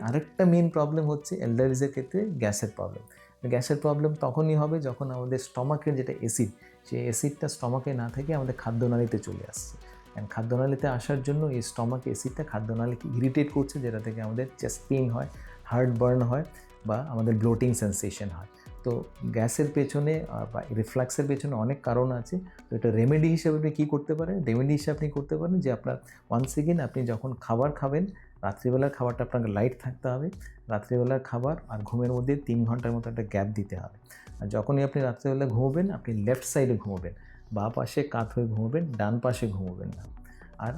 আরেকটা main problem হচ্ছে এলডারলিজের ক্ষেত্রে গ্যাসের প্রবলেম। গ্যাসের প্রবলেম তখনই হবে যখন আমাদের স্টমাকের যেটা অ্যাসিড, সেই অ্যাসিডটা স্টমাকে না থেকে আমাদের খাদ্যনালীতে চলে আসছে। অ্যান্ড খাদ্যনালীতে আসার জন্য এই স্টমাক অ্যাসিডটা খাদ্যনালীকে ইরিটেট করছে, যেটা থেকে আমাদের চেস্ট পেইন হয়, হার্ট বার্ন হয় বা আমাদের ব্লোটিং সেন্সেশন হয়। তো গ্যাসের পেছনে বা রিফ্লাক্সের পেছনে অনেক কারণ আছে। তো এটা রেমেডি হিসেবে আপনি কী করতে পারেন? রেমেডি হিসেবে আপনি করতে পারেন যে আপনার ওয়ান্স এগেন আপনি যখন খাবার খাবেন, রাত্রিবেলার খাবারটা আপনাকে লাইট থাকতে হবে। রাত্রিবেলার খাবার আর ঘুমের মধ্যে 3 ঘন্টার মতো একটা গ্যাপ দিতে হবে। আর যখনই আপনি রাত্রিবেলা ঘুমোবেন, আপনি লেফট সাইডে ঘুমোবেন, বাঁ পাশে কাত হয়ে ঘুমোবেন, ডান পাশে ঘুমোবেন না। আর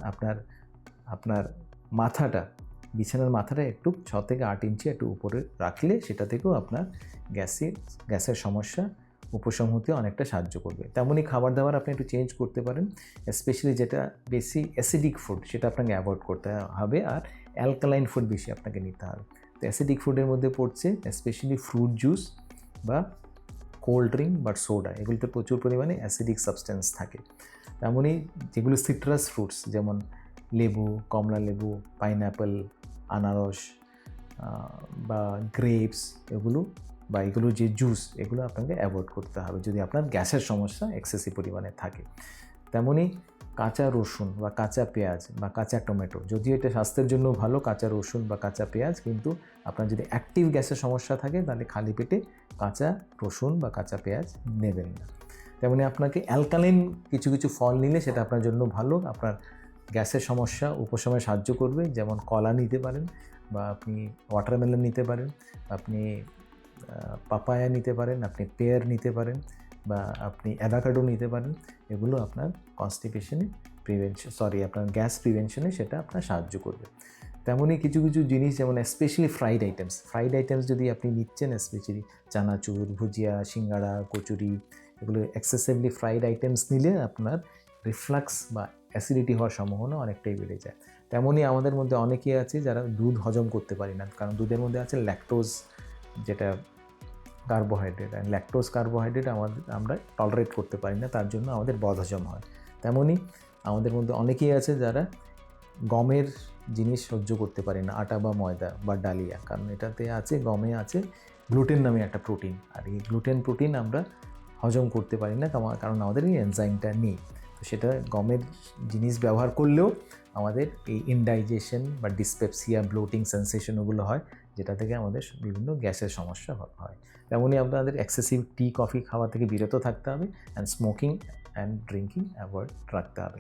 আপনার মাথাটা, বিছানার মাথাটা একটু 6 থেকে 8 ইঞ্চি একটু উপরে রাখলে সেটা থেকেও আপনার গ্যাসের সমস্যা উপশম হতে অনেকটা সাহায্য করবে। তেমনই খাবার দাবার আপনি একটু চেঞ্জ করতে পারেন, স্পেশালি যেটা বেশি অ্যাসিডিক ফুড সেটা আপনাকে অ্যাভয়েড করতে হবে, আর অ্যালকালাইন ফুড বেশি আপনাকে নিতে হবে। তো অ্যাসিডিক ফুডের মধ্যে পড়ছে স্পেশালি ফ্রুট জুস বা কোল্ড ড্রিঙ্ক বা সোডা, এগুলোতে প্রচুর পরিমাণে অ্যাসিডিক সাবস্টেন্স থাকে। তেমনই যেগুলো সিট্রাস ফ্রুটস যেমন লেবু, কমলা লেবু, পাইনঅ্যাপেল, আনারস বা গ্রেপস, এগুলো যে জুস, এগুলো আপনাকে অ্যাভয়েড করতে হবে যদি আপনার গ্যাসের সমস্যা এক্সেসিভ পরিমাণে থাকে। তেমনই কাঁচা রসুন বা কাঁচা পেঁয়াজ বা কাঁচা টমেটো, যদিও এটা স্বাস্থ্যের জন্য ভালো কাঁচা রসুন বা কাঁচা পেঁয়াজ, কিন্তু আপনার যদি অ্যাক্টিভ গ্যাসের সমস্যা থাকে তাহলে খালি পেটে কাঁচা রসুন বা কাঁচা পেঁয়াজ নেবেন না। তেমনি আপনাকে অ্যালকালাইন কিছু কিছু ফল নিলে সেটা আপনার জন্য ভালো, আপনার গ্যাসের সমস্যা উপশমে সাহায্য করবে। যেমন কলা নিতে পারেন, বা আপনি ওয়াটারমেলন নিতে পারেন, আপনি পাপায়া নিতে পারেন, আপনি পেয়ার নিতে পারেন, বা আপনি অ্যাভোকাডো নিতে পারেন। এগুলো আপনার কনস্টিপেশনে আপনার গ্যাস প্রিভেনশনে সেটা আপনার সাহায্য করবে। তেমনই কিছু কিছু জিনিস যেমন স্পেশালি ফ্রাইড আইটেমস যদি আপনি নিচ্ছেন, স্পেশালি চানাচুর, ভুজিয়া, সিঙ্গাড়া, কচুরি, এগুলো এক্সেসিভলি ফ্রাইড আইটেমস নিলে আপনার রিফ্লাক্স বা অ্যাসিডিটি হওয়ার সম্ভাবনা অনেকটাই বেড়ে যায়। তেমনই আমাদের মধ্যে অনেকেই আছে যারা দুধ হজম করতে পারি না, কারণ দুধের মধ্যে আছে ল্যাকটোজ, যেটা কার্বোহাইড্রেট, অ্যান্ড ল্যাকটোজ কার্বোহাইড্রেট আমরা টলারেট করতে পারি না, তার জন্য আমাদের বদহজম হয়। তেমনই আমাদের মধ্যে অনেকেই আছে যারা গমের জিনিস সহ্য করতে পারে না, আটা বা ময়দা বা ডালিয়া, কারণ এটাতে আছে, গমে আছে গ্লুটেন নামে একটা প্রোটিন, আর এই গ্লুটেন প্রোটিন আমরা হজম করতে পারি না, কারণ আমাদের এই এনজাইমটা নেই। তো সেটা গমের জিনিস ব্যবহার করলেও আমাদের এই ইনডাইজেশন বা ডিসপেপসিয়া, ব্লোটিং সেন্সেশন ওগুলো হয়, যেটা থেকে আমাদের বিভিন্ন গ্যাসের সমস্যা হয়। তেমনই আপনাদের এক্সেসিভ টি, কফি খাওয়া থেকে বিরত থাকতে হবে, and smoking and drinking avoid রাখতে হবে।